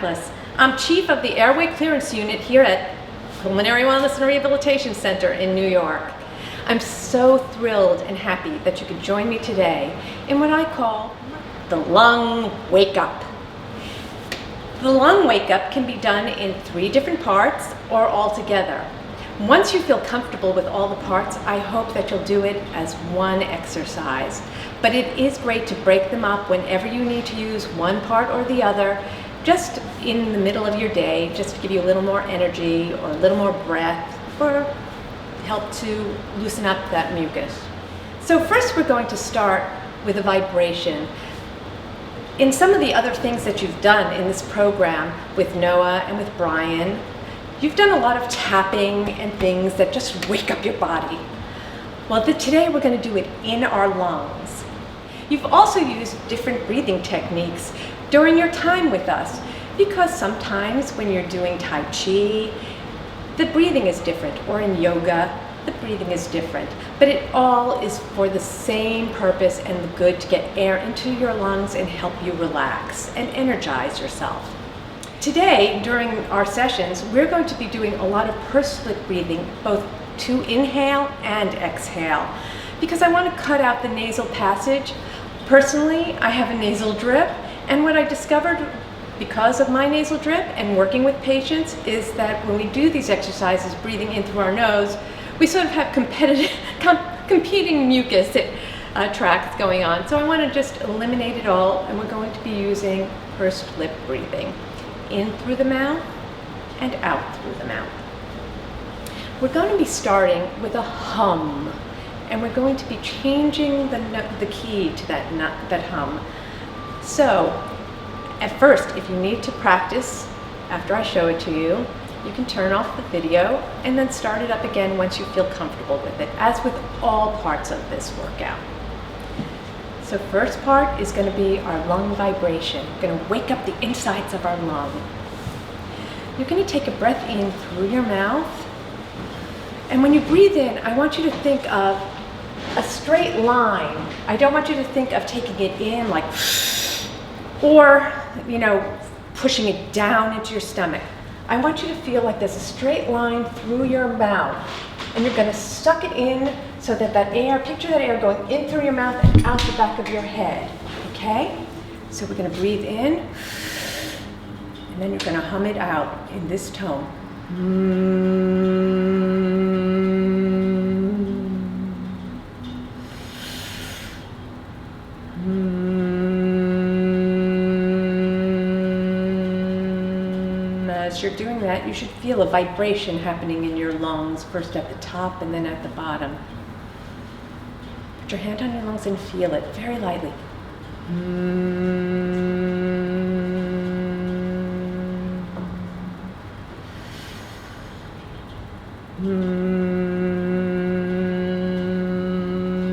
Necklace. I'm Chief of the Airway Clearance Unit here at Pulmonary Wellness and Rehabilitation Center in New York. I'm so thrilled and happy that you could join me today in what I call the lung wake-up. The lung wake-up can be done in 3 different parts or all together. Once you feel comfortable with all the parts, I hope that you'll do it as one exercise. But it is great to break them up whenever you need to use one part or the other, just in the middle of your day, just to give you a little more energy or a little more breath, or help to loosen up that mucus. So first we're going to start with a vibration. In some of the other things that you've done in this program with Noah and with Brian, you've done a lot of tapping and things that just wake up your body. Well, today we're going to do it in our lungs. You've also used different breathing techniques during your time with us, because sometimes when you're doing Tai Chi, the breathing is different, or in yoga, the breathing is different. But it all is for the same purpose and the good to get air into your lungs and help you relax and energize yourself. Today, during our sessions, we're going to be doing a lot of pursed lip breathing, both to inhale and exhale, because I want to cut out the nasal passage. Personally, I have a nasal drip, and what I discovered because of my nasal drip and working with patients is that when we do these exercises, breathing in through our nose, we sort of have competing mucus tracts going on. So I want to just eliminate it all, and we're going to be using pursed lip breathing. In through the mouth and out through the mouth. We're going to be starting with a hum, and we're going to be changing the key to that hum. So at first, if you need to practice after I show it to you, you can turn off the video and then start it up again once you feel comfortable with it, as with all parts of this workout. So first part is going to be our lung vibration. We're going to wake up the insides of our lung. You're going to take a breath in through your mouth. And when you breathe in, I want you to think of a straight line. I don't want you to think of taking it in like, or, pushing it down into your stomach. I want you to feel like there's a straight line through your mouth. And you're going to suck it in so that picture that air going in through your mouth and out the back of your head, okay? So we're going to breathe in, and then you're going to hum it out in this tone. As you're doing that, you should feel a vibration happening in your lungs, first at the top and then at the bottom. Put your hand on your lungs and feel it very lightly.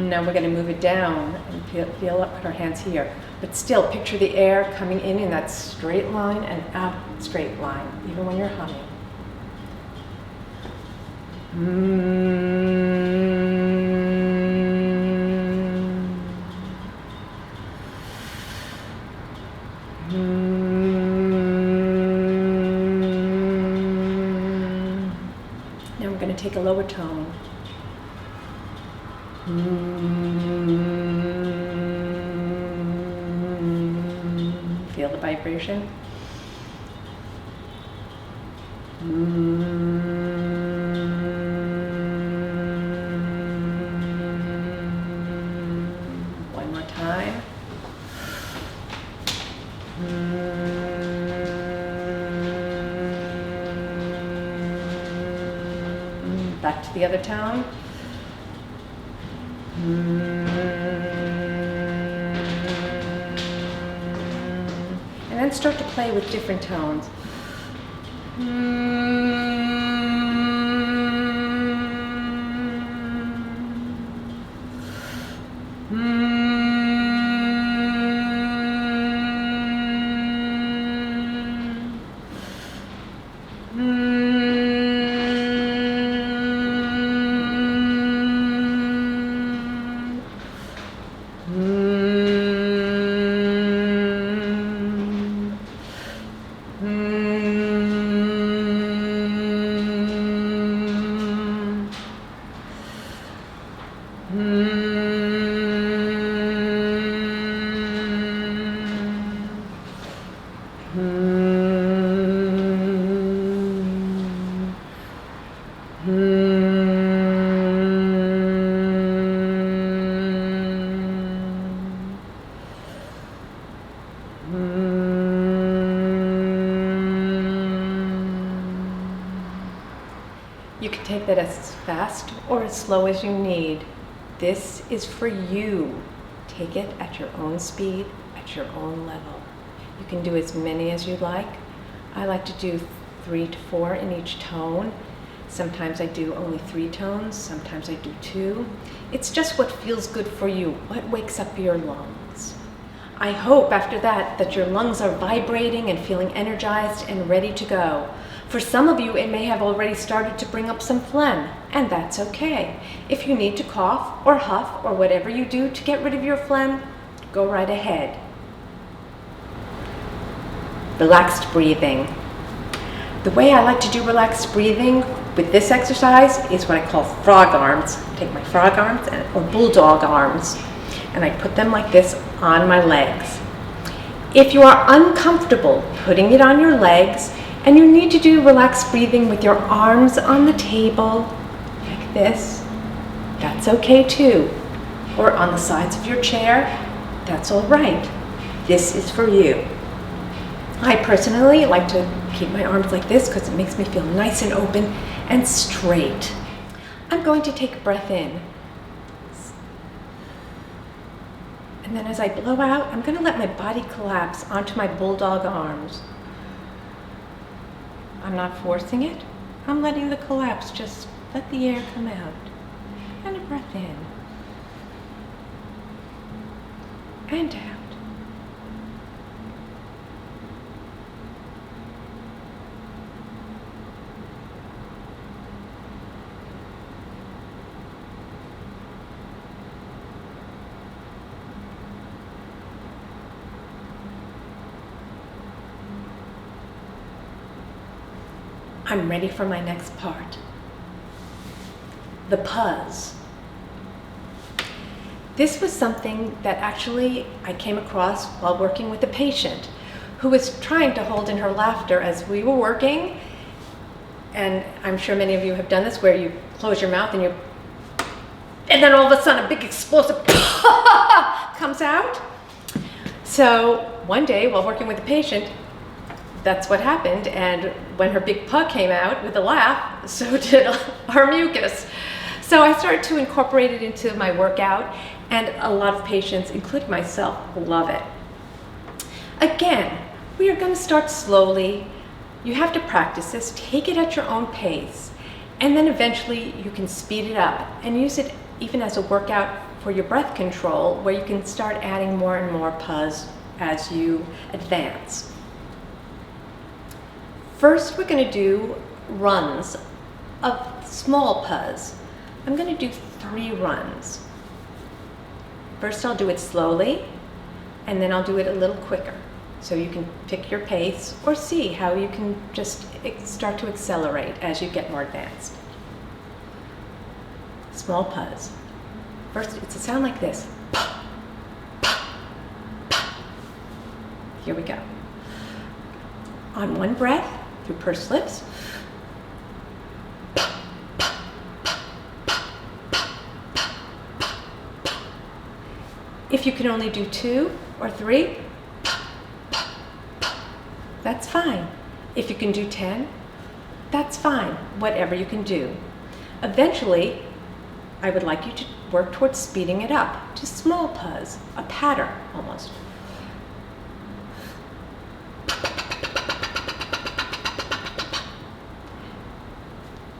Now we're going to move it down and feel up, put our hands here. But still, picture the air coming in that straight line and out straight line, even when you're humming. Now we're going to take a lower tone. Feel the vibration. One more time. Back to the other tone. And then start to play with different tones. You can take that as fast or as slow as you need. This is for you. Take it at your own speed, at your own level. You can do as many as you like. I like to do 3 to 4 in each tone. Sometimes I do only 3 tones, sometimes I do 2. It's just what feels good for you, what wakes up your lungs. I hope after that your lungs are vibrating and feeling energized and ready to go. For some of you, it may have already started to bring up some phlegm, and that's okay. If you need to cough or huff or whatever you do to get rid of your phlegm, go right ahead. Relaxed breathing. The way I like to do relaxed breathing with this exercise is what I call frog arms. Take my frog arms or bulldog arms, and I put them like this on my legs. If you are uncomfortable putting it on your legs, and you need to do relaxed breathing with your arms on the table, like this, that's okay too. Or on the sides of your chair, that's all right. This is for you. I personally like to keep my arms like this because it makes me feel nice and open and straight. I'm going to take a breath in. And then as I blow out, I'm going to let my body collapse onto my bulldog arms. I'm not forcing it. I'm letting the collapse just let the air come out. And a breath in. And out. I'm ready for my next part. The puzz. This was something that actually I came across while working with a patient who was trying to hold in her laughter as we were working. And I'm sure many of you have done this, where you close your mouth and then all of a sudden a big explosive comes out. So one day while working with a patient, that's what happened, and when her big pug came out with a laugh, so did our mucus. So I started to incorporate it into my workout, and a lot of patients, including myself, love it. Again, we are going to start slowly. You have to practice this, take it at your own pace, and then eventually you can speed it up and use it even as a workout for your breath control, where you can start adding more and more puzz as you advance. First, we're going to do runs of small puzz. I'm going to do 3 runs. First, I'll do it slowly, and then I'll do it a little quicker. So you can pick your pace or see how you can just start to accelerate as you get more advanced. Small puzz. First, it's a sound like this. Here we go. On one breath, through pursed lips. If you can only do 2 or 3, that's fine. If you can do 10, that's fine. Whatever you can do. Eventually, I would like you to work towards speeding it up to small puzz, a patter almost.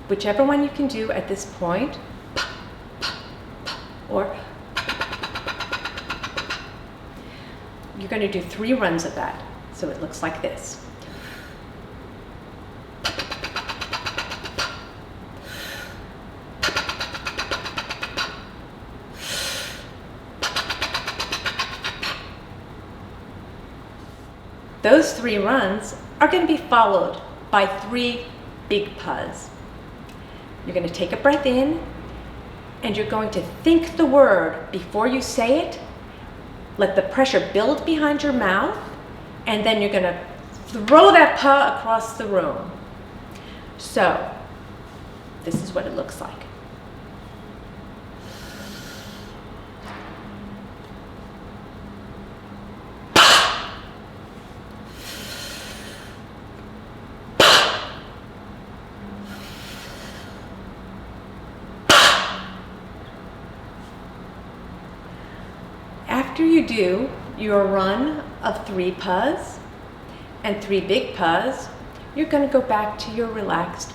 Whichever one you can do at this point, or you're going to do 3 runs of that, so it looks like this. Those 3 runs are going to be followed by 3 big puzz. You're going to take a breath in, and you're going to think the word before you say it. Let the pressure build behind your mouth, and then you're going to throw that puh across the room. So, this is what it looks like. After you do your run of 3 puzz and 3 big puzz, you're going to go back to your relaxed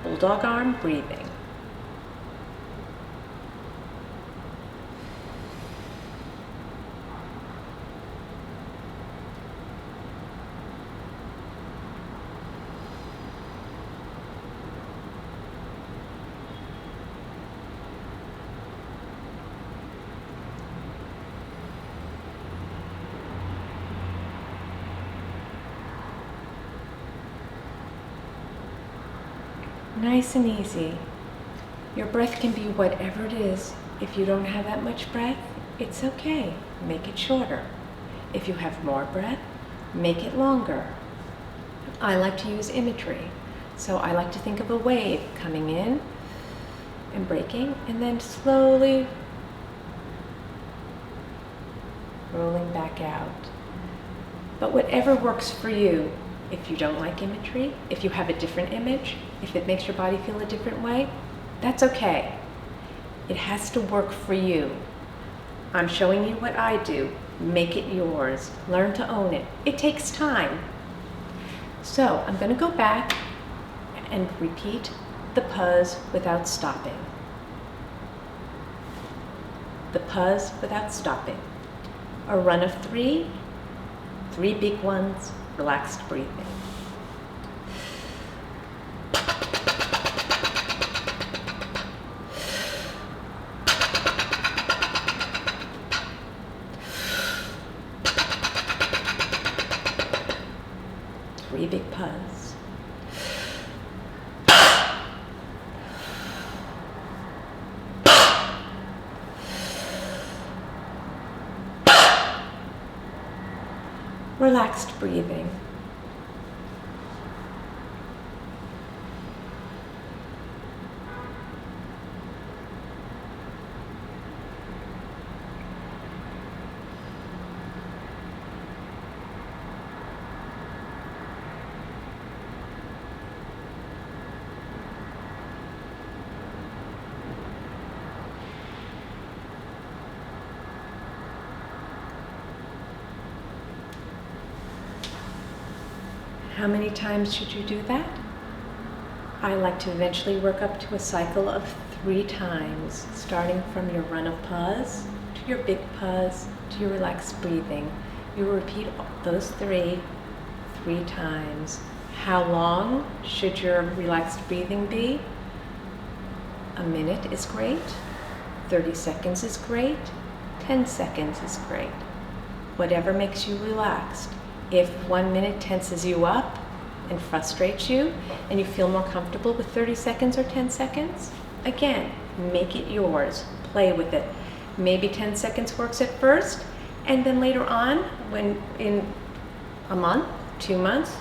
bulldog arm breathing. Nice and easy. Your breath can be whatever it is. If you don't have that much breath, it's okay. Make it shorter. If you have more breath, make it longer. I like to use imagery. So I like to think of a wave coming in and breaking, and then slowly rolling back out. But whatever works for you. If you don't like imagery, if you have a different image, if it makes your body feel a different way, that's okay. It has to work for you. I'm showing you what I do. Make it yours. Learn to own it. It takes time. So I'm going to go back and repeat the puzz without stopping. The puzz without stopping. A run of 3, 3 big ones, relaxed breathing. Three big puzz. Relaxed breathing. How many times should you do that? I like to eventually work up to a cycle of 3 times, starting from your run of puzz to your big puzz to your relaxed breathing. You will repeat those 3 times. How long should your relaxed breathing be? A minute is great. 30 seconds is great. 10 seconds is great. Whatever makes you relaxed. If 1 minute tenses you up and frustrates you, and you feel more comfortable with 30 seconds or 10 seconds, again, make it yours. Play with it. Maybe 10 seconds works at first, and then later on, when in a month, 2 months,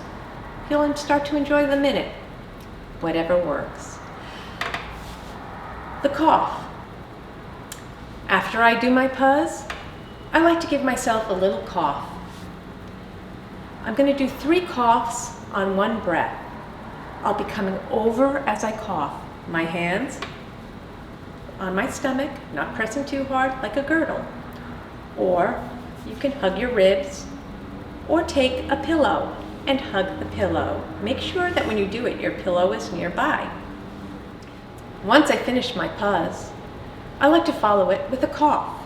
you'll start to enjoy the minute. Whatever works. The cough. After I do my puzz, I like to give myself a little cough. I'm going to do 3 coughs on 1 breath. I'll be coming over as I cough. My hands on my stomach, not pressing too hard like a girdle. Or you can hug your ribs, or take a pillow and hug the pillow. Make sure that when you do it, your pillow is nearby. Once I finish my puzz, I like to follow it with a cough.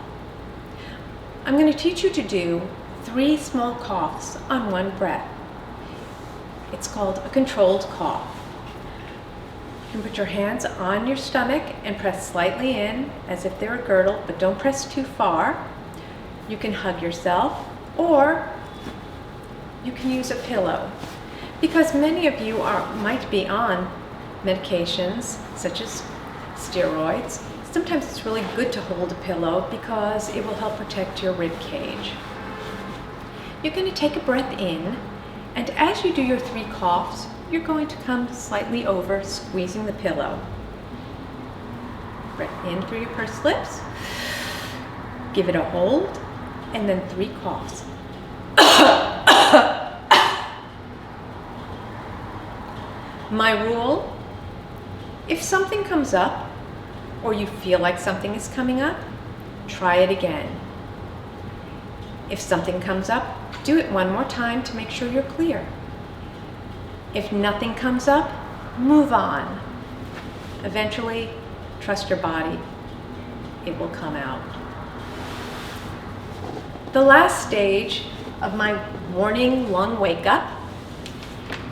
I'm going to teach you to do 3 small coughs on 1 breath. It's called a controlled cough. You can put your hands on your stomach and press slightly in as if they're a girdle, but don't press too far. You can hug yourself, or you can use a pillow. Because many of you might be on medications such as steroids, sometimes it's really good to hold a pillow because it will help protect your rib cage. You're going to take a breath in, and as you do your 3 coughs, you're going to come slightly over, squeezing the pillow. Breath in through your pursed lips, give it a hold, and then 3 coughs. My rule: if something comes up or you feel like something is coming up, try it again. If something comes up, do it 1 more time to make sure you're clear. If nothing comes up, move on. Eventually, trust your body. It will come out. The last stage of my morning lung wake up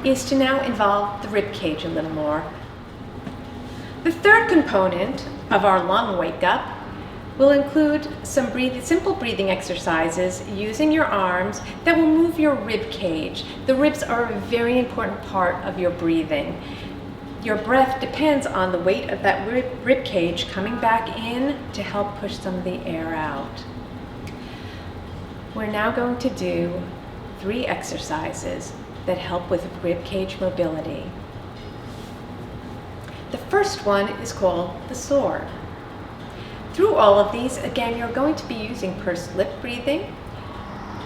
is to now involve the rib cage a little more. The third component of our lung wake up will include some simple breathing exercises using your arms that will move your rib cage. The ribs are a very important part of your breathing. Your breath depends on the weight of that rib cage coming back in to help push some of the air out. We're now going to do 3 exercises that help with rib cage mobility. The first one is called the sword. Through all of these, again, you're going to be using pursed lip breathing.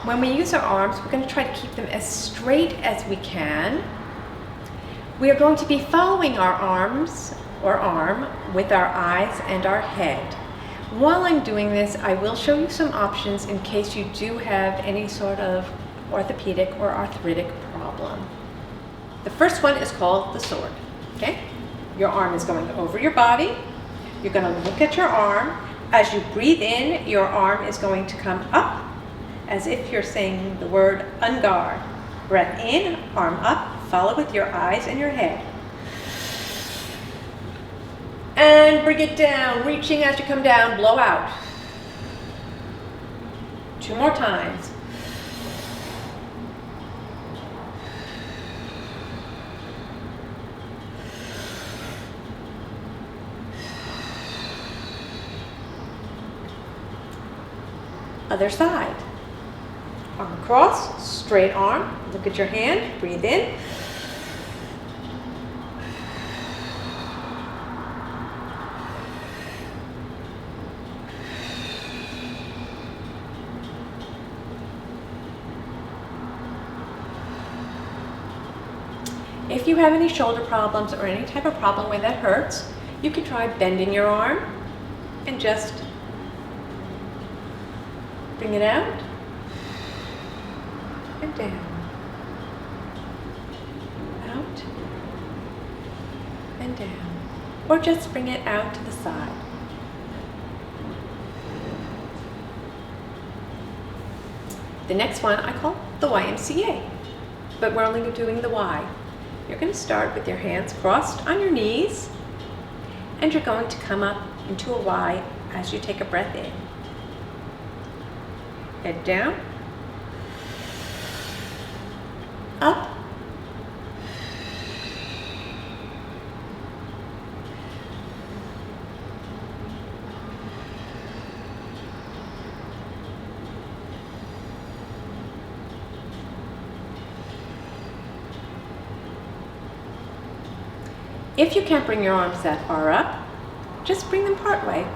When we use our arms, we're going to try to keep them as straight as we can. We are going to be following our arms or arm with our eyes and our head. While I'm doing this, I will show you some options in case you do have any sort of orthopedic or arthritic problem. The first one is called the sword. Okay? Your arm is going over your body. You're going to look at your arm. As you breathe in, your arm is going to come up as if you're saying the word unguard. Breath in, arm up, follow with your eyes and your head. And bring it down, reaching as you come down, blow out. 2 more times. Other side. Arm across, straight arm. Look at your hand, breathe in. If you have any shoulder problems or any type of problem where that hurts, you can try bending your arm and just bring it out and down, out and down, or just bring it out to the side. The next one I call the YMCA, but we're only doing the Y. You're going to start with your hands crossed on your knees, and you're going to come up into a Y as you take a breath in. Head down, up, if you can't bring your arms that far up, just bring them part way.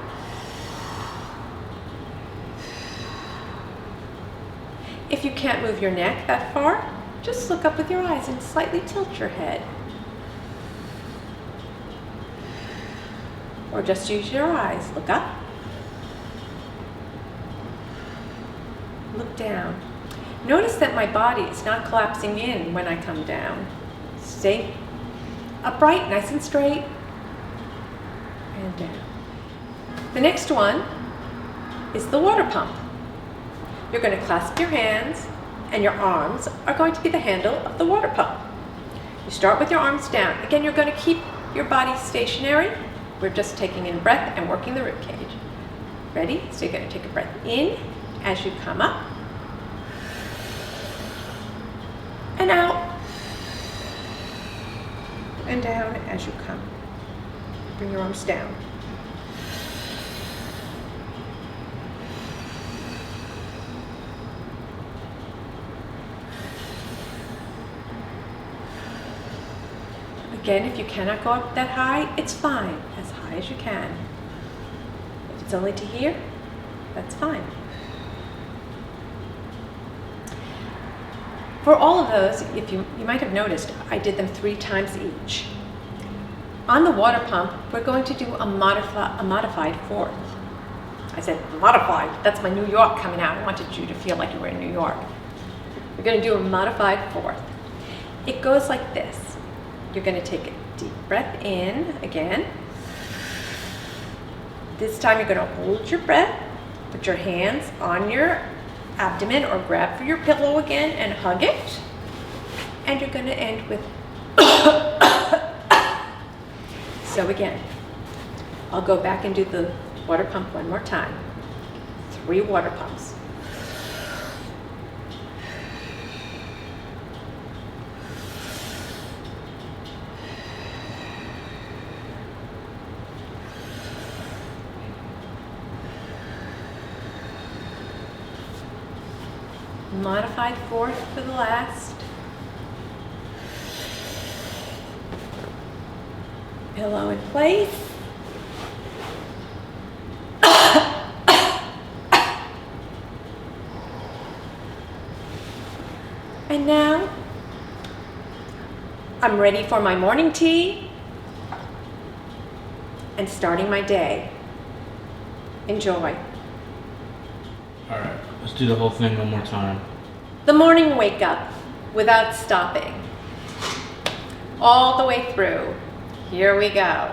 If you can't move your neck that far, just look up with your eyes and slightly tilt your head. Or just use your eyes. Look up. Look down. Notice that my body is not collapsing in when I come down. Stay upright, nice and straight, and down. The next one is the water pump. You're going to clasp your hands, and your arms are going to be the handle of the water pump. You start with your arms down. Again, you're going to keep your body stationary. We're just taking in breath and working the rib cage. Ready? So you're going to take a breath in as you come up, and out. and down as you come. Bring your arms down. Again, if you cannot go up that high, it's fine, as high as you can. If it's only to here, that's fine. For all of those, if you might have noticed, I did them 3 times each. On the water pump, we're going to do a modified fourth. I said modified, that's my New York coming out. I wanted you to feel like you were in New York. We're going to do a modified fourth. It goes like this. You're going to take a deep breath in again. This time you're going to hold your breath, put your hands on your abdomen or grab for your pillow again and hug it. And you're going to end with so again, I'll go back and do the water pump one more time. 3 water pumps. Modified fourth for the last. Pillow in place. And now, I'm ready for my morning tea and starting my day. Enjoy. All right, let's do the whole thing one more time. The morning wake up without stopping. All the way through. Here we go.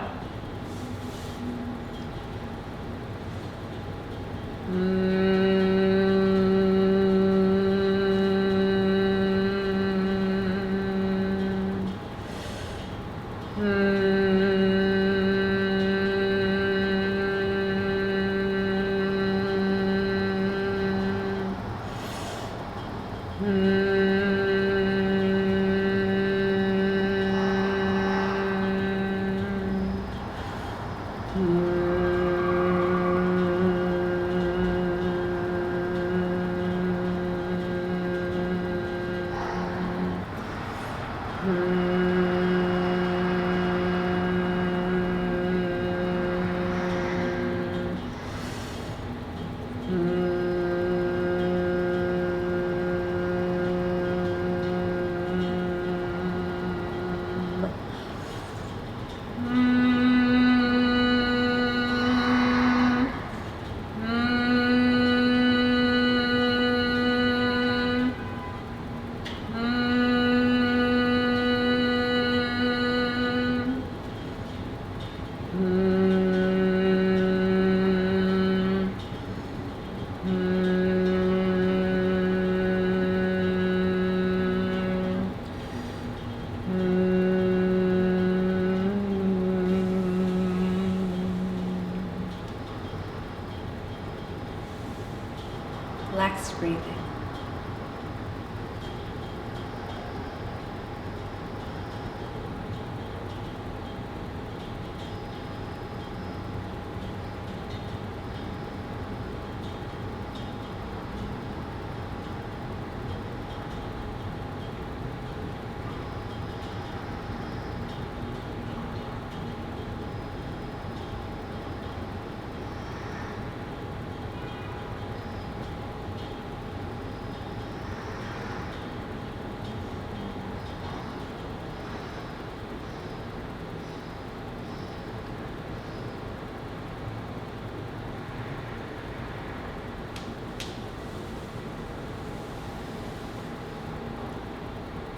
Relaxed breathing.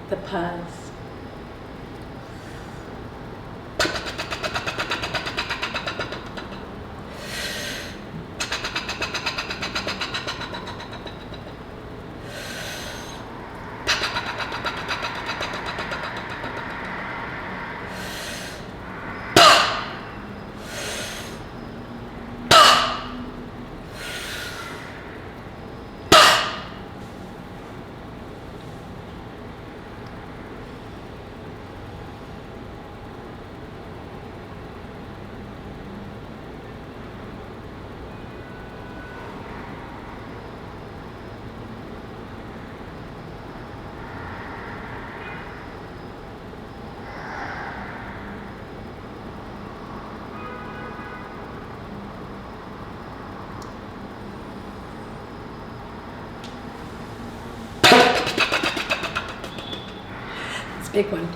The pause. Big one.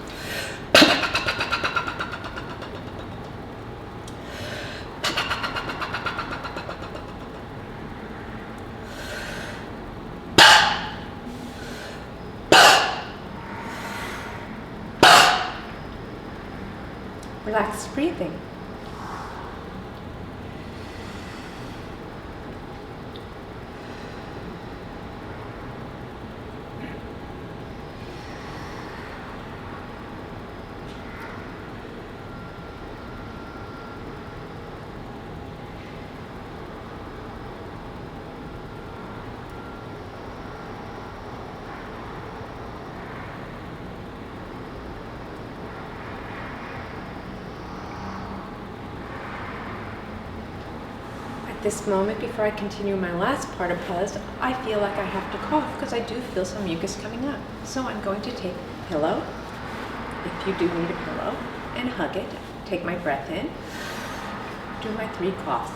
Relaxed breathing. This moment, before I continue my last part of pause, I feel like I have to cough because I do feel some mucus coming up. So I'm going to take a pillow, if you do need a pillow, and hug it. Take my breath in, do my 3 coughs.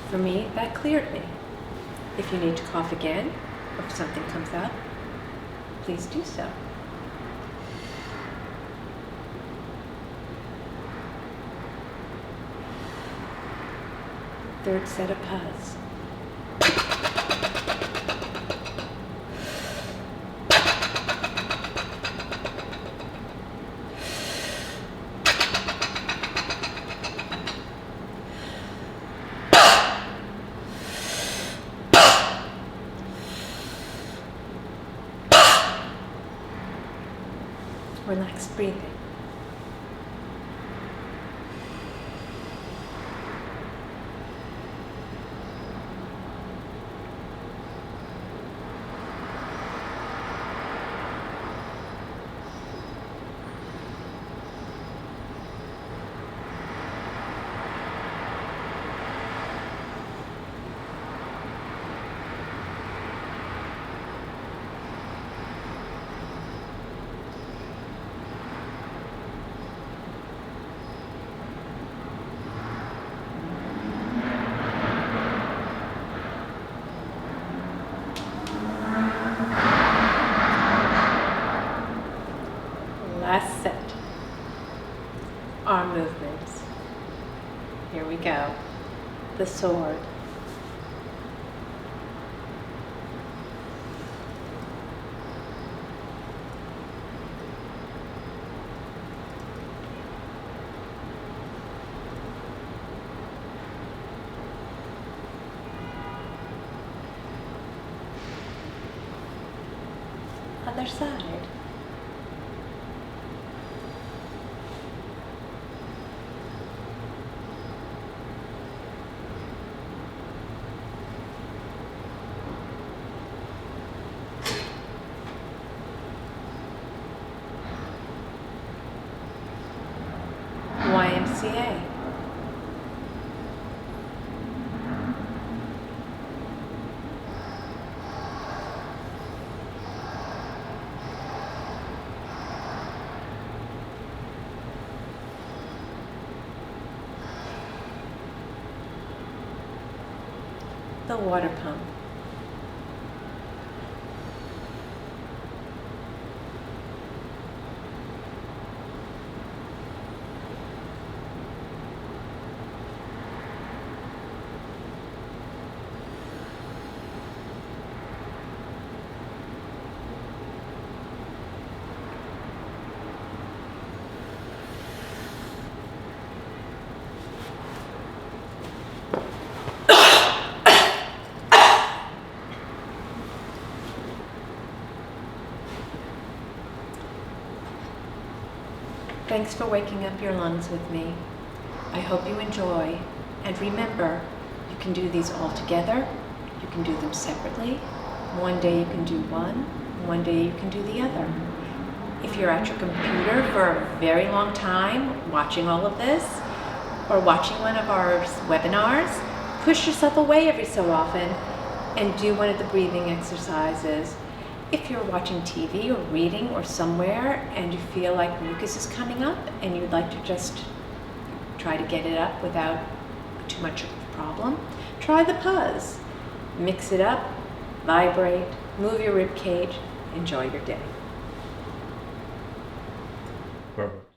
For me, that cleared me. If you need to cough again, or if something comes up, please do so. Third set of pause. Relaxed breathing. Last set. Arm movements. Here we go. The sword. Other side. YMCA. The water pump. Thanks for waking up your lungs with me. I hope you enjoy. And remember, you can do these all together. You can do them separately. One day you can do one day you can do the other. If you're at your computer for a very long time watching all of this, or watching one of our webinars, push yourself away every so often and do one of the breathing exercises. If you're watching TV or reading or somewhere and you feel like mucus is coming up and you'd like to just try to get it up without too much of a problem, try the pause. Mix it up, vibrate, move your rib cage, enjoy your day. Perfect.